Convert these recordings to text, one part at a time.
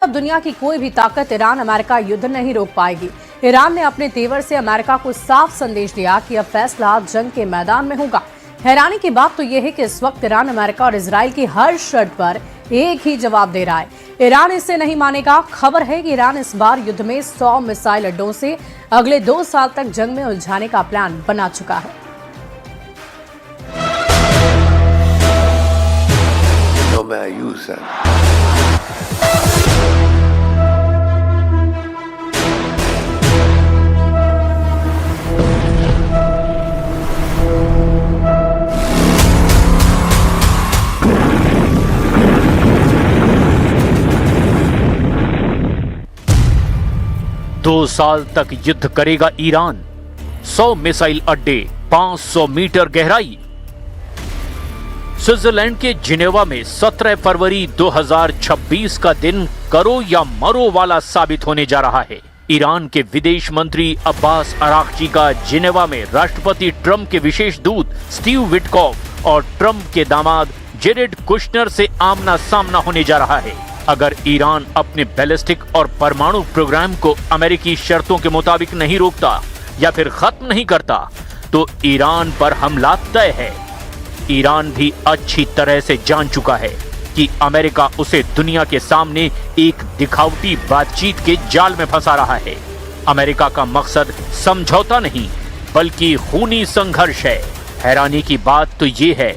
अब दुनिया की कोई भी ताकत ईरान अमेरिका युद्ध नहीं रोक पाएगी। ईरान ने अपने तेवर से अमेरिका को साफ संदेश दिया कि अब फैसला जंग के मैदान में होगा। हैरानी की बात तो यह है कि इस वक्त ईरान अमेरिका और इजराइल की हर शर्त पर एक ही जवाब दे रहा है। ईरान इसे नहीं मानेगा। खबर है कि ईरान इस बार युद्ध में 100 मिसाइल अड्डों से अगले 2 साल तक जंग में उलझाने का प्लान बना चुका है। No me ayuda। 2 साल तक युद्ध करेगा ईरान। 100 मिसाइल अड्डे, 500 मीटर गहराई। स्विट्जरलैंड के जिनेवा में 17 फरवरी 2026 का दिन करो या मरो वाला साबित होने जा रहा है। ईरान के विदेश मंत्री अब्बास अराक्ची का जिनेवा में राष्ट्रपति ट्रंप के विशेष दूत स्टीव विटकॉफ और ट्रंप के दामाद जेरेड कुशनर से आमना सामना होने जा रहा है। अगर ईरान अपने बैलिस्टिक और परमाणु प्रोग्राम को अमेरिकी शर्तों के मुताबिक नहीं रोकता या फिर खत्म नहीं करता तो ईरान पर हमला तय है। ईरान भी अच्छी तरह से जान चुका है कि अमेरिका उसे दुनिया के सामने एक दिखावटी बातचीत के जाल में फंसा रहा है। अमेरिका का मकसद समझौता नहीं बल्कि खूनी संघर्ष है। हैरानी की बात तो ये है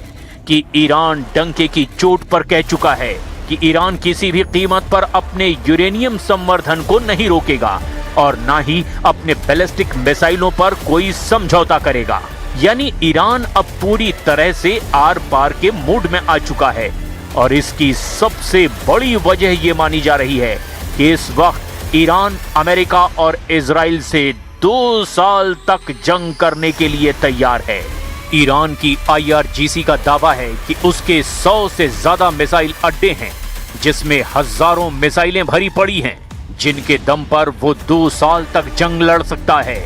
कि ईरान डंके की चोट पर कह चुका है कि ईरान किसी भी कीमत पर अपने यूरेनियम संवर्धन को नहीं रोकेगा और ना ही अपने बैलिस्टिक मिसाइलों पर कोई समझौता करेगा। यानी ईरान अब पूरी तरह से आर पार के मूड में आ चुका है और इसकी सबसे बड़ी वजह ये मानी जा रही है कि इस वक्त ईरान अमेरिका और इजराइल से 2 साल तक जंग करने के लिए तैयार है। ईरान की IRGC का दावा है कि उसके 100 से ज्यादा मिसाइल अड्डे हैं जिसमें हजारों मिसाइलें भरी पड़ी हैं जिनके दम पर वो 2 साल तक जंग लड़ सकता है।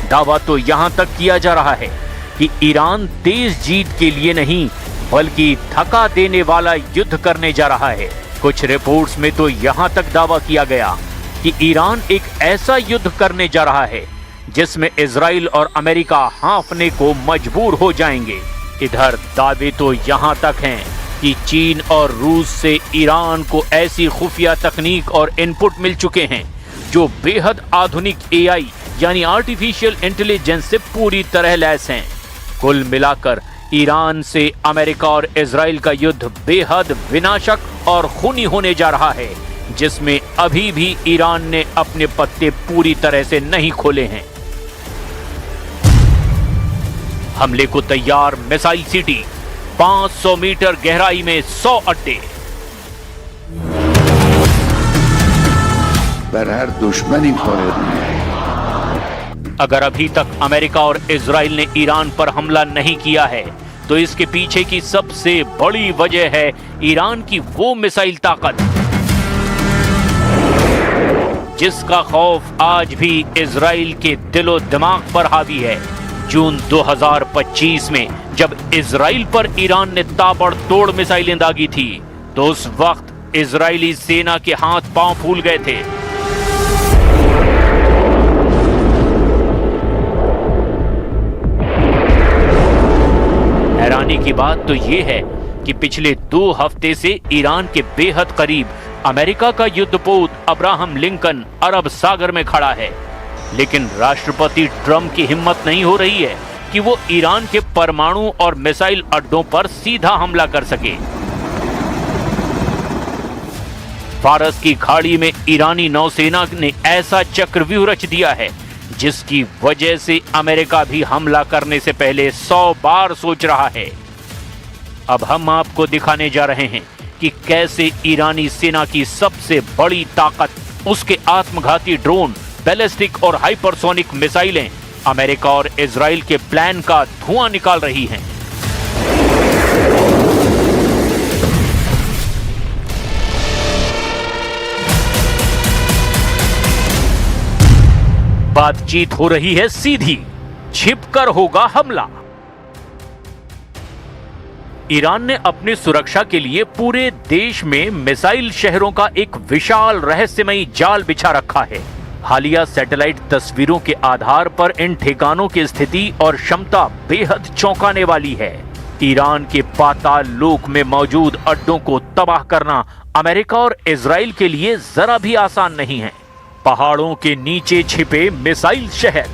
दावा तो यहां तक किया जा रहा है कि ईरान तेज जीत के लिए नहीं बल्कि थका देने वाला युद्ध करने जा रहा है। कुछ रिपोर्ट्स में तो यहां तक दावा किया गया कि ईरान एक ऐसा युद्ध करने जा रहा है जिसमें इजराइल और अमेरिका हांफने को मजबूर हो जाएंगे। इधर दावे तो यहां तक हैं कि चीन और रूस से ईरान को ऐसी खुफिया तकनीक और इनपुट मिल चुके हैं जो बेहद आधुनिक AI यानी आर्टिफिशियल इंटेलिजेंस से पूरी तरह लैस हैं। कुल मिलाकर ईरान से अमेरिका और इजराइल का युद्ध बेहद विनाशक और खूनी होने जा रहा है जिसमें अभी भी ईरान ने अपने पत्ते पूरी तरह से नहीं खोले हैं। हमले को तैयार मिसाइल सिटी, 500 मीटर गहराई में 100 अड्डे। हर दुश्मनी खोले। अगर अभी तक अमेरिका और इजराइल ने ईरान पर हमला नहीं किया है तो इसके पीछे की सबसे बड़ी वजह है ईरान की वो मिसाइल ताकत जिसका खौफ आज भी इजराइल के दिलो दिमाग पर हावी है। जून 2025 में जब इजराइल पर ईरान ने ताबड़तोड़ मिसाइलें दागी थी तो उस वक्त इजरायली सेना के हाथ पांव फूल गए थे। हैरानी की बात तो यह है कि पिछले 2 हफ्ते से ईरान के बेहद करीब अमेरिका का युद्धपोत अब्राहम लिंकन अरब सागर में खड़ा है, लेकिन राष्ट्रपति ट्रंप की हिम्मत नहीं हो रही है कि वो ईरान के परमाणु और मिसाइल अड्डों पर सीधा हमला कर सके। फारस की खाड़ी में ईरानी नौसेना ने ऐसा चक्रव्यूह रच दिया है जिसकी वजह से अमेरिका भी हमला करने से पहले 100 बार सोच रहा है। अब हम आपको दिखाने जा रहे हैं कि कैसे ईरानी सेना की सबसे बड़ी ताकत उसके आत्मघाती ड्रोन, बैलिस्टिक और हाइपरसोनिक मिसाइलें अमेरिका और इजराइल के प्लान का धुआं निकाल रही हैं। बातचीत हो रही है सीधी, छिपकर होगा हमला। ईरान ने अपनी सुरक्षा के लिए पूरे देश में मिसाइल शहरों का एक विशाल रहस्यमयी जाल बिछा रखा है। हालिया सैटेलाइट तस्वीरों के आधार पर इन ठिकानों की स्थिति और क्षमता बेहद चौंकाने वाली है। ईरान के पाताल लोक में मौजूद अड्डों को तबाह करना अमेरिका और इजराइल के लिए जरा भी आसान नहीं है। पहाड़ों के नीचे छिपे मिसाइल शहर।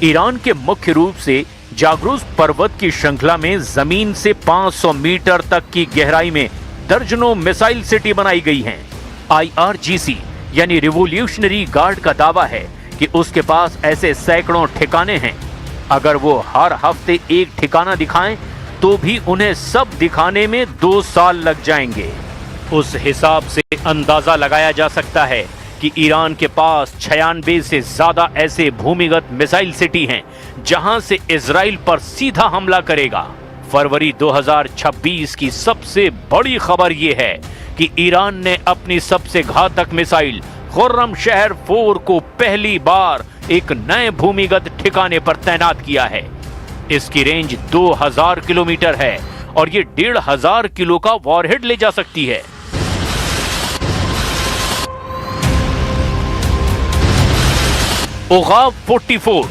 ईरान के मुख्य रूप से जागरूस पर्वत की श्रृंखला में जमीन से 500 मीटर तक की गहराई में दर्जनों मिसाइल सिटी बनाई गई हैं। IRGC यानी रिवोल्यूशनरी गार्ड का दावा है कि उसके पास ऐसे सैकड़ों ठिकाने हैं। अगर वो हर हफ्ते एक ठिकाना दिखाएं तो भी उन्हें सब दिखाने में 2 साल लग जाएंगे। उस हिसाब से अंदाजा लगाया जा सकता है कि ईरान के पास 96 से ज्यादा ऐसे भूमिगत मिसाइल सिटी हैं जहां से इजराइल पर सीधा हमला करेगा। फरवरी 2026 की सबसे बड़ी खबर यह है कि ईरान ने अपनी सबसे घातक मिसाइल खुर्रम शहर 4 को पहली बार एक नए भूमिगत ठिकाने पर तैनात किया है। इसकी रेंज 2000 किलोमीटर है और ये 1500 किलो का वॉरहेड ले जा सकती है। ओगाव 44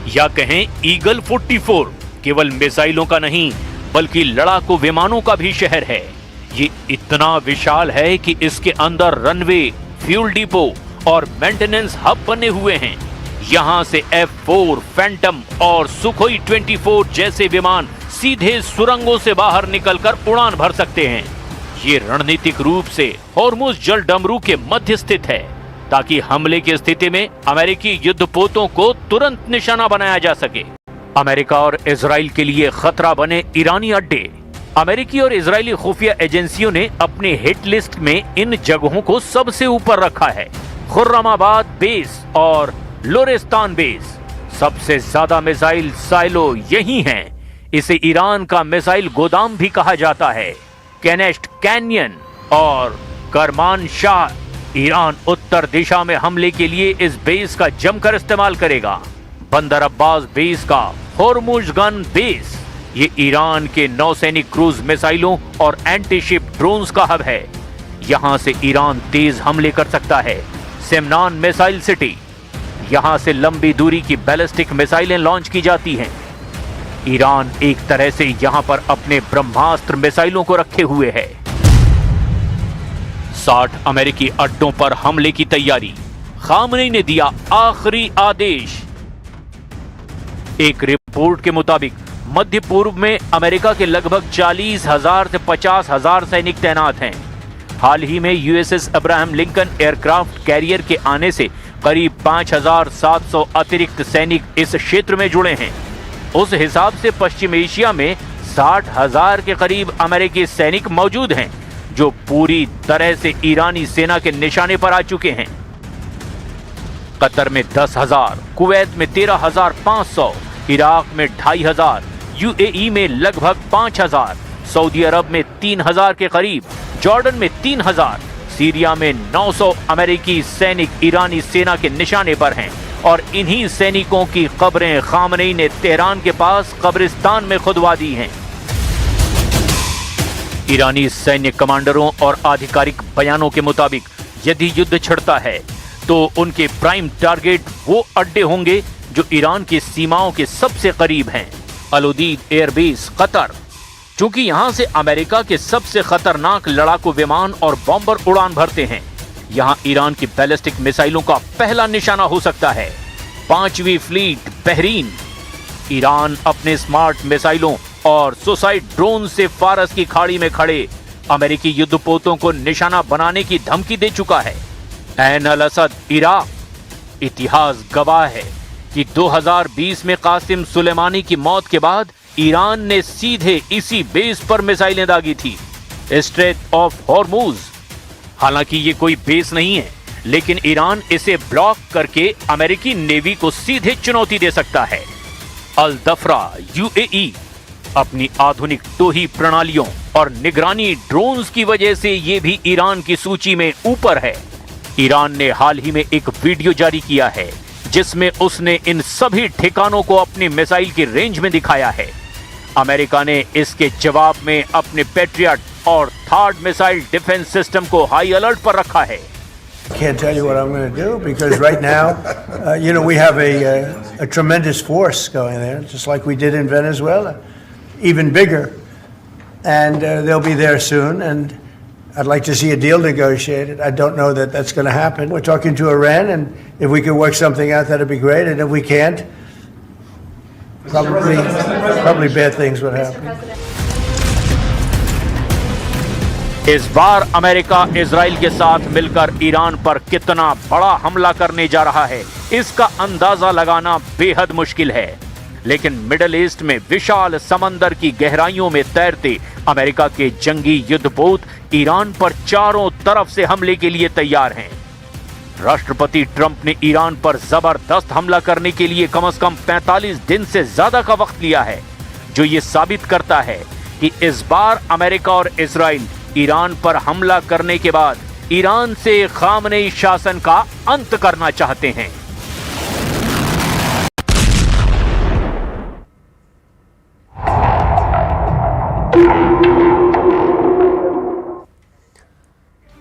या कहें ईगल 44 केवल मिसाइलों का नहीं बल्कि लड़ाकू विमानों का भी शहर है। ये इतना विशाल है कि इसके अंदर रनवे, फ्यूल डिपो और मेंटेनेंस हब बने हुए हैं। यहाँ से F4, फैंटम और सुखोई 24 जैसे विमान सीधे सुरंगों से बाहर निकलकर उड़ान भर सकते हैं। ये रणनीतिक रूप से हॉर्मुज जल डमरू के मध्य स्थित है ताकि हमले की स्थिति में अमेरिकी युद्धपोतों को तुरंत निशाना बनाया जा सके। अमेरिका और इजराइल के लिए खतरा बने ईरानी अड्डे। अमेरिकी और इजरायली खुफिया एजेंसियों ने अपने हिट लिस्ट में इन जगहों को सबसे ऊपर रखा है। खुर्रमाबाद बेस और लोरेस्तान बेस। सबसे ज्यादा मिसाइल साइलो यही हैं। इसे ईरान का मिसाइल गोदाम भी कहा जाता है। केनेस्ट कैनियन और करमान शाह। ईरान उत्तर दिशा में हमले के लिए इस बेस का जमकर इस्तेमाल करेगा। बंदर अब्बास बेस का हॉर्मुज गन बेस। ये ईरान के नौसैनिक क्रूज मिसाइलों और एंटी-शिप ड्रोन्स का हब है। यहां से ईरान तेज हमले कर सकता है। Semnan missile city. यहां से लंबी दूरी की बैलिस्टिक मिसाइलें लॉन्च की जाती हैं। ईरान एक तरह से यहां पर अपने ब्रह्मास्त्र मिसाइलों को रखे हुए है। 60 अमेरिकी अड्डों पर हमले की तैयारी। खामनेई ने दिया आखिरी आदेश। एक रिपोर्ट के मुताबिक मध्य पूर्व में अमेरिका के लगभग 40,000 से 50,000 सैनिक तैनात हैं। हाल ही में USS Abraham Lincoln aircraft carrier के आने से करीब 5,700 अतिरिक्त सैनिक इस क्षेत्र में जुड़े हैं। उस हिसाब से पश्चिम एशिया में 60,000 के करीब अमेरिकी सैनिक मौजूद हैं जो पूरी तरह से ईरानी सेना के निशाने पर आ चुके हैं। कतर में 10,000, कुवैत में 13,500, इराक में 2,500, UAE में लगभग 5,000, सऊदी अरब में 3,000 के करीब, जॉर्डन में 3,000, सीरिया में 900 अमेरिकी सैनिक ईरानी सेना के निशाने पर हैं और इन्हीं सैनिकों की कब्रें खामनेई ने तेहरान के पास कब्रिस्तान में खुदवा दी हैं। ईरानी सैन्य कमांडरों और आधिकारिक बयानों के मुताबिक यदि युद्ध छिड़ता है तो उनके प्राइम टारगेट वो अड्डे होंगे जो ईरान की सीमाओं के सबसे करीब हैं। अल-उदीद एयरबेस कतर, चूंकि यहां से अमेरिका के सबसे खतरनाक लड़ाकू विमान और बॉम्बर उड़ान भरते हैं, यहां ईरान की बैलिस्टिक मिसाइलों का पहला निशाना हो सकता है। 5वीं फ्लीट बहरीन। ईरान अपने स्मार्ट मिसाइलों और सुसाइड ड्रोन से फारस की खाड़ी में खड़े अमेरिकी युद्धपोतों को निशाना बनाने की धमकी दे चुका है। ऐन अल असद इराक। इतिहास गवाह है कि 2020 में कासिम सुलेमानी की मौत के बाद ईरान ने सीधे इसी बेस पर मिसाइलें दागी थी। Straight of Hormuz. हालांकि ये कोई बेस नहीं है, लेकिन ईरान इसे ब्लॉक करके अमेरिकी नेवी को सीधे चुनौती दे सकता है। अल दफरा UAE अपनी आधुनिक टोही प्रणालियों और निगरानी ड्रोन्स की वजह से ये भी ईरान की सूची में ऊपर है। ईरान ने हाल ही में एक वीडियो जारी किया है जिसमें उसने इन सभी ठिकानों को अपनी मिसाइल की रेंज में दिखाया है। अमेरिका ने इसके जवाब में अपने पैट्रियट और थर्ड मिसाइल डिफेंस सिस्टम को हाई अलर्ट पर रखा है। Can't tell you what I'm going to do because right now, we have a tremendous force going there, just like we did in Venezuela, even bigger, and they'll be there soon. And I'd like to see a deal negotiated. I don't know that that's going to happen. We're talking to Iran, and if we could work something out, that'd be great. And if we can't, probably bad things would happen. इस बार America Israel के साथ मिलकर Iran पर कितना बड़ा हमला करने जा रहा है, इसका अंदाजा लगाना बेहद मुश्किल है। लेकिन मिडिल ईस्ट में विशाल समंदर की गहराइयों में तैरते अमेरिका के जंगी युद्धपोत ईरान पर चारों तरफ से हमले के लिए तैयार हैं। राष्ट्रपति ट्रंप ने ईरान पर जबरदस्त हमला करने के लिए कम से कम 45 दिन से ज्यादा का वक्त लिया है, जो ये साबित करता है कि इस बार अमेरिका और इजराइल ईरान पर हमला करने के बाद ईरान से खामनेई शासन का अंत करना चाहते हैं।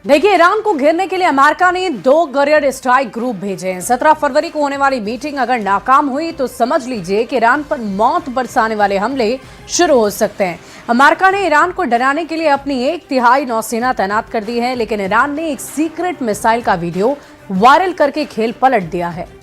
देखिए, ईरान को घेरने के लिए अमेरिका ने 2 गॉरियर स्ट्राइक ग्रुप भेजे हैं। 17 फरवरी को होने वाली मीटिंग अगर नाकाम हुई तो समझ लीजिए कि ईरान पर मौत बरसाने वाले हमले शुरू हो सकते हैं। अमेरिका ने ईरान को डराने के लिए अपनी 1/3 नौसेना तैनात कर दी है, लेकिन ईरान ने एक सीक्रेट मिसाइल का वीडियो वायरल करके खेल पलट दिया है।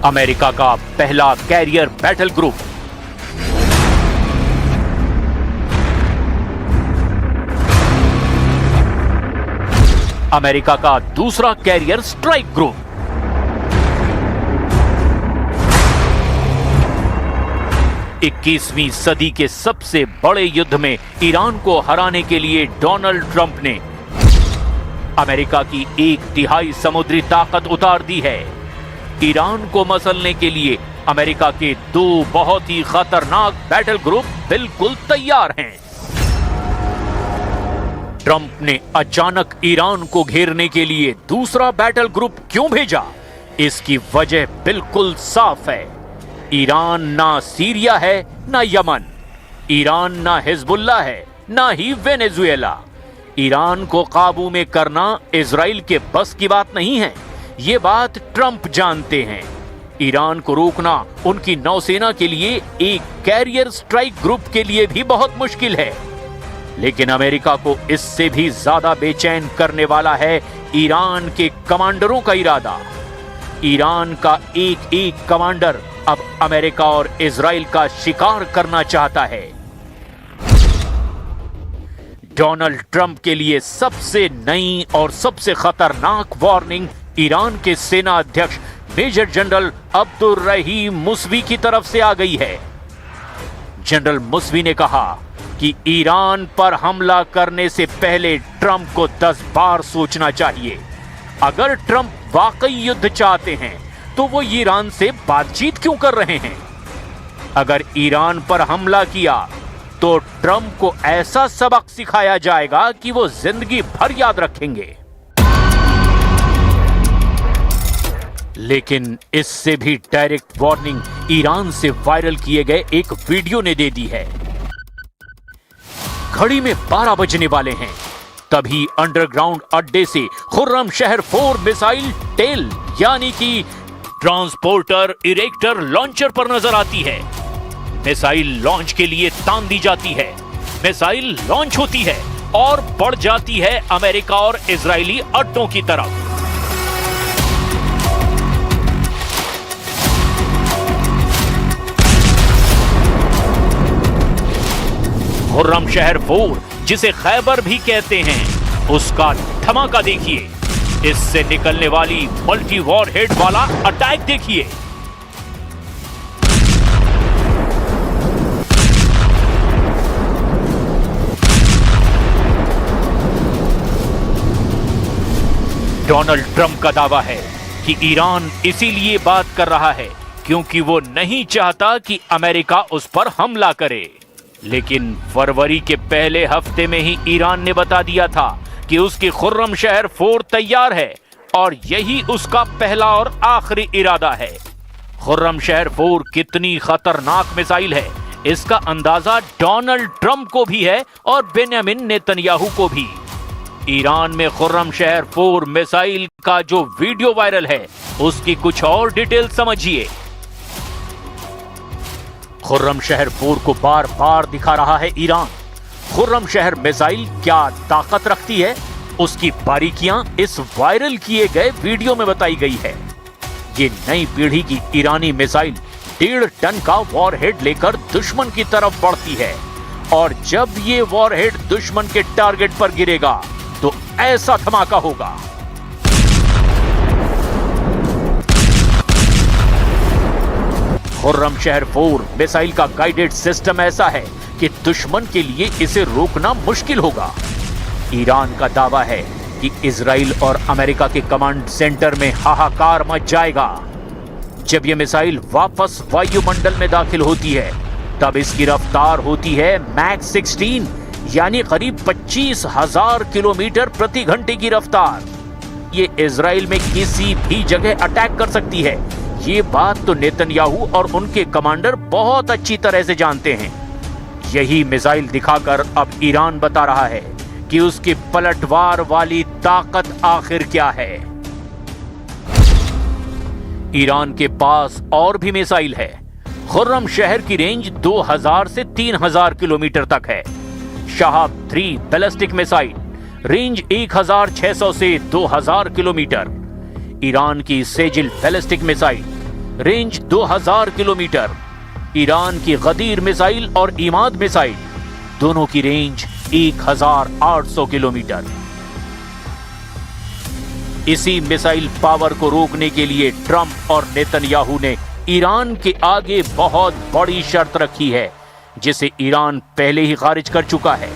अमेरिका का पहला कैरियर बैटल ग्रुप, अमेरिका का दूसरा कैरियर स्ट्राइक ग्रुप, इक्कीसवीं सदी के सबसे बड़े युद्ध में ईरान को हराने के लिए डोनाल्ड ट्रंप ने अमेरिका की 1/3 समुद्री ताकत उतार दी है। ईरान को मसलने के लिए अमेरिका के 2 बहुत ही खतरनाक बैटल ग्रुप बिल्कुल तैयार हैं। ट्रंप ने अचानक ईरान को घेरने के लिए दूसरा बैटल ग्रुप क्यों भेजा? इसकी वजह बिल्कुल साफ है। ईरान ना सीरिया है ना यमन, ईरान ना हिजबुल्लाह है ना ही वेनेजुएला। ईरान को काबू में करना इजराइल के बस की बात नहीं है, ये बात ट्रंप जानते हैं। ईरान को रोकना उनकी नौसेना के लिए एक कैरियर स्ट्राइक ग्रुप के लिए भी बहुत मुश्किल है। लेकिन अमेरिका को इससे भी ज्यादा बेचैन करने वाला है ईरान के कमांडरों का इरादा। ईरान का एक कमांडर अब अमेरिका और इजराइल का शिकार करना चाहता है। डोनाल्ड ट्रंप के लिए सबसे नई और सबसे खतरनाक वार्निंग ईरान के सेना अध्यक्ष मेजर जनरल अब्दुल रहीम मुसवी की तरफ से आ गई है। जनरल मुसवी ने कहा कि ईरान पर हमला करने से पहले ट्रंप को 10 बार सोचना चाहिए। अगर ट्रंप वाकई युद्ध चाहते हैं तो वो ईरान से बातचीत क्यों कर रहे हैं? अगर ईरान पर हमला किया तो ट्रंप को ऐसा सबक सिखाया जाएगा कि वो जिंदगी भर याद रखेंगे। लेकिन इससे भी डायरेक्ट वार्निंग ईरान से वायरल किए गए एक वीडियो ने दे दी है। घड़ी में 12 बजने वाले हैं, तभी अंडरग्राउंड अड्डे से खुर्रम शहर 4 मिसाइल टेल यानी कि ट्रांसपोर्टर इरेक्टर लॉन्चर पर नजर आती है। मिसाइल लॉन्च के लिए तान दी जाती है। मिसाइल लॉन्च होती है और बढ़ जाती है अमेरिका और इजरायली अड्डों की तरफ। खुर्रम शहर 4, जिसे खैबर भी कहते हैं, उसका धमाका देखिए। इससे निकलने वाली मल्टी वॉरहेड वाला अटैक देखिए। डोनाल्ड ट्रंप का दावा है कि ईरान इसीलिए बात कर रहा है क्योंकि वो नहीं चाहता कि अमेरिका उस पर हमला करे। लेकिन फरवरी के पहले हफ्ते में ही ईरान ने बता दिया था कि उसकी खुर्रमशहर 4 तैयार है और यही उसका पहला और आखिरी इरादा है। खुर्रमशहर 4 कितनी खतरनाक मिसाइल है, इसका अंदाजा डोनाल्ड ट्रंप को भी है और बेंयामिन नेतन्याहू को भी। ईरान में खुर्रमशहर 4 मिसाइल का जो वीडियो वायरल है, उसकी कुछ और डिटेल समझिए। खुर्रमशहर 4 को बार बार दिखा रहा है ईरान। खुर्रमशहर मिसाइल क्या ताकत रखती है, उसकी बारीकियां इस वायरल किए गए वीडियो में बताई गई है। ये नई पीढ़ी की ईरानी मिसाइल 1.5 टन का वॉरहेड लेकर दुश्मन की तरफ बढ़ती है और जब ये वॉरहेड दुश्मन के टारगेट पर गिरेगा तो ऐसा धमाका होगा। खुर्रमशहर 4 मिसाइल का गाइडेड सिस्टम ऐसा है कि दुश्मन के लिए इसे रोकना मुश्किल होगा। ईरान का दावा है कि इजराइल और अमेरिका के कमांड सेंटर में हाहाकार मच जाएगा। जब यह मिसाइल वापस वायुमंडल में दाखिल होती है, तब इसकी रफ्तार होती है मैक 16, यानी करीब 25,000 किलोमीटर प्रति घंटे की रफ्तार। ये इजराइल में किसी भी जगह अटैक कर सकती है। ये बात तो नेतन्याहू और उनके कमांडर बहुत अच्छी तरह से जानते हैं। यही मिसाइल दिखाकर अब ईरान बता रहा है कि उसकी पलटवार वाली ताकत आखिर क्या है। ईरान के पास और भी मिसाइल है। खुर्रमशहर की रेंज 2000 से 3000 किलोमीटर तक है। शहाब 3 बैलिस्टिक मिसाइल रेंज 1600 से 2000 किलोमीटर। ईरान की Sejjil ballistic missile range 2000 kilometre. Iran की गदीर मिसाइल और इमाद मिसाइल दोनों की रेंज 1800 किलोमीटर। इसी मिसाइल पावर को रोकने के लिए ट्रंप और नेतन्याहू ने ईरान के आगे बहुत बड़ी शर्त रखी है, जिसे ईरान पहले ही खारिज कर चुका है।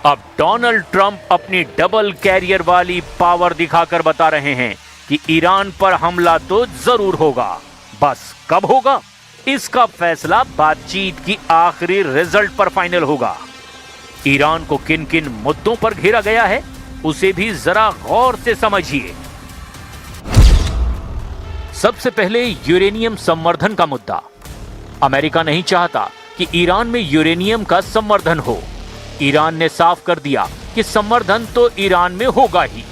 अब डोनाल्ड ट्रंप अपनी डबल कैरियर वाली पावर दिखाकर बता रहे हैं कि ईरान पर हमला तो जरूर होगा, बस कब होगा इसका फैसला बातचीत की आखिरी रिजल्ट पर फाइनल होगा। ईरान को किन किन मुद्दों पर घेरा गया है, उसे भी जरा गौर से समझिए। सबसे पहले यूरेनियम संवर्धन का मुद्दा। अमेरिका नहीं चाहता कि ईरान में यूरेनियम का संवर्धन हो। ईरान ने साफ कर दिया कि संवर्धन तो ईरान में होगा ही,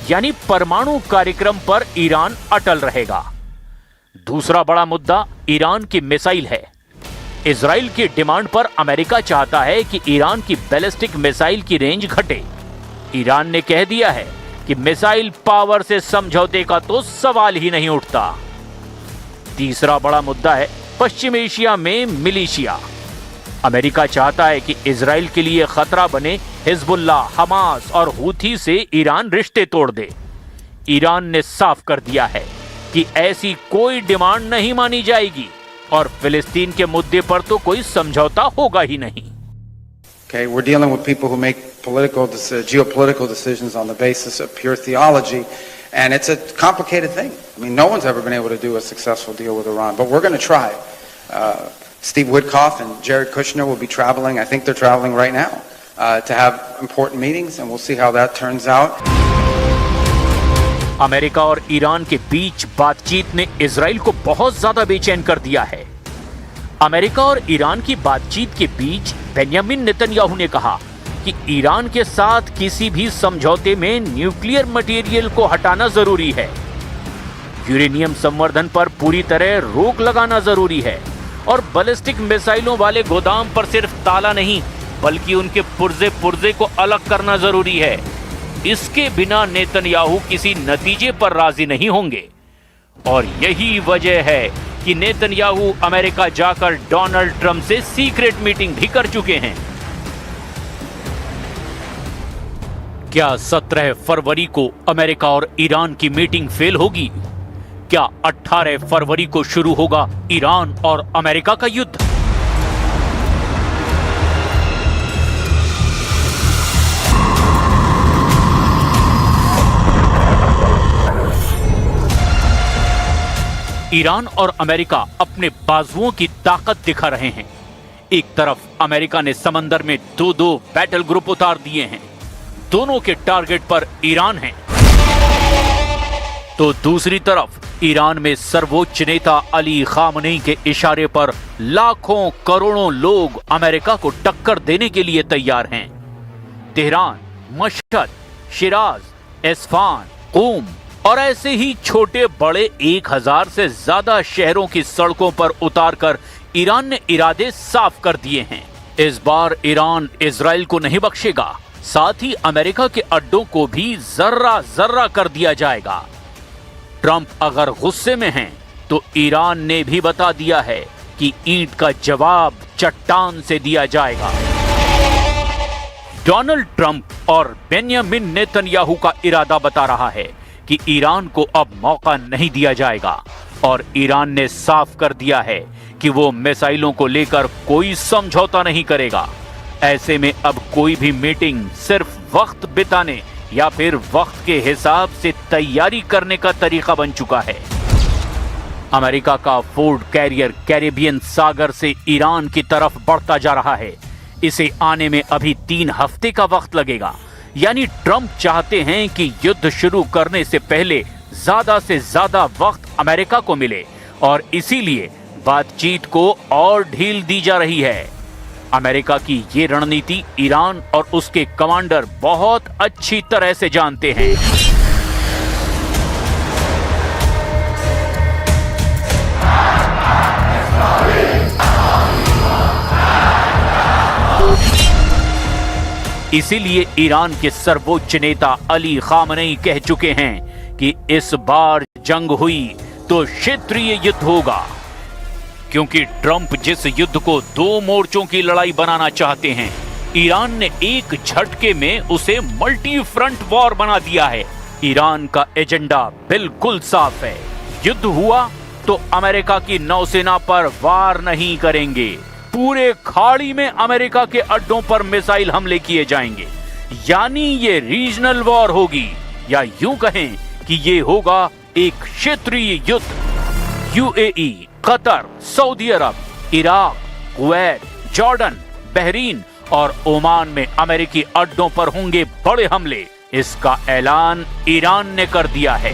यानी परमाणु कार्यक्रम पर ईरान अटल रहेगा। दूसरा बड़ा मुद्दा ईरान की मिसाइल है। इजराइल की डिमांड पर अमेरिका चाहता है कि ईरान की बैलिस्टिक मिसाइल की रेंज घटे। ईरान ने कह दिया है कि मिसाइल पावर से समझौते का तो सवाल ही नहीं उठता। तीसरा बड़ा मुद्दा है पश्चिम एशिया में मिलिशिया। अमेरिका चाहता है कि इजराइल के लिए खतरा बने हिजबुल्लाह, हमास और हूथी से ईरान रिश्ते तोड़ दे। ईरान ने साफ कर दिया है कि ऐसी कोई डिमांड नहीं मानी जाएगी और फिलिस्तीन के मुद्दे पर तो कोई समझौता होगा ही नहीं। Okay, we're dealing with people who make geopolitical decisions on the basis of pure theology, and it's a complicated thing. I mean, no one's ever been able to do a successful deal with Iran, but we're going to try. Steve Witkoff and Jared Kushner will be traveling. I think they're traveling right now to have important meetings, and we'll see how that turns out. America और Iran के बीच बातचीत ने Israel को बहुत ज्यादा बेचैन कर दिया है। अमेरिका और ईरान की बातचीत के बीच बेंयामिन नेतन्याहू ने कहा कि ईरान के साथ किसी भी समझौते में न्यूक्लियर मटेरियल को हटाना जरूरी है। यूरेनियम संवर्धन पर पूरी तरह रोक लगाना जरूरी है और बैलिस्टिक मिसाइलों वाले गोदाम पर सिर्फ ताला नहीं, बल्कि उनके पुर्जे को अलग करना जरूरी है। इसके बिना नेतन्याहू किसी नतीजे पर राजी नहीं होंगे और यही वजह है कि नेतन्याहू अमेरिका जाकर डोनाल्ड ट्रंप से सीक्रेट मीटिंग भी कर चुके हैं। क्या 17 फरवरी को अमेरिका और ईरान की मीटिंग फेल होगी? क्या 18 फरवरी को शुरू होगा ईरान और अमेरिका का युद्ध? ईरान और अमेरिका अपने बाजुओं की ताकत दिखा रहे हैं। एक तरफ अमेरिका ने समंदर में 2-2 बैटल ग्रुप उतार दिए हैं, दोनों के टारगेट पर ईरान है, तो दूसरी तरफ ईरान में सर्वोच्च नेता अली खामनेई के इशारे पर लाखों करोड़ों लोग अमेरिका को टक्कर देने के लिए तैयार हैं। तेहरान, मशहद, शिराज, इस्फहान, क़ूम और ऐसे ही छोटे बड़े 1000 से ज्यादा शहरों की सड़कों पर उतारकर ईरान ने इरादे साफ कर दिए हैं। इस बार ईरान इजराइल को नहीं बख्शेगा, साथ ही अमेरिका के अड्डों को भी जर्रा जर्रा कर दिया जाएगा। ट्रंप अगर गुस्से में हैं, तो ईरान ने भी बता दिया है कि ईंट का जवाब चट्टान से दिया जाएगा। डोनाल्ड ट्रंप और बेंयामिन नेतन्याहू का इरादा बता रहा है कि ईरान को अब मौका नहीं दिया जाएगा और ईरान ने साफ कर दिया है कि वो मिसाइलों को लेकर कोई समझौता नहीं करेगा। ऐसे में अब कोई भी मीटिंग सिर्फ वक्त बिताने या फिर वक्त के हिसाब से तैयारी करने का तरीका बन चुका है। अमेरिका का फोर्ड कैरियर कैरेबियन सागर से ईरान की तरफ बढ़ता जा रहा है। इसे आने में अभी 3 हफ्ते का वक्त लगेगा। यानी ट्रंप चाहते हैं कि युद्ध शुरू करने से पहले ज्यादा से ज्यादा वक्त अमेरिका को मिले और इसीलिए बातचीत को और ढील दी जा रही है। अमेरिका की ये रणनीति ईरान और उसके कमांडर बहुत अच्छी तरह से जानते हैं। इसीलिए ईरान के सर्वोच्च नेता अली खामनेई कह चुके हैं कि इस बार जंग हुई तो क्षेत्रीय युद्ध होगा, क्योंकि ट्रंप जिस युद्ध को 2 मोर्चों की लड़ाई बनाना चाहते हैं, ईरान ने एक झटके में उसे मल्टी फ्रंट वॉर बना दिया है। ईरान का एजेंडा बिल्कुल साफ है, युद्ध हुआ तो अमेरिका की नौसेना पर वार नहीं करेंगे, पूरे खाड़ी में अमेरिका के अड्डों पर मिसाइल हमले किए जाएंगे। यानी ये रीजनल वॉर होगी, या यूं कहें कि ये होगा एक क्षेत्रीय युद्ध। यूएई, कतर, सऊदी अरब, इराक, कुवैत, जॉर्डन, बहरीन और ओमान में अमेरिकी अड्डों पर होंगे बड़े हमले। इसका ऐलान ईरान ने कर दिया है।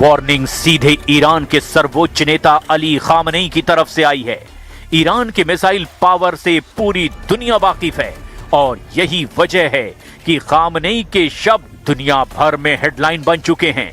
वार्निंग सीधे ईरान के सर्वोच्च नेता अली खामनेई की तरफ से आई है। ईरान के मिसाइल पावर से पूरी दुनिया वाकिफ है और यही वजह है कि खामनेई के शब्द दुनिया भर में हेडलाइन बन चुके हैं।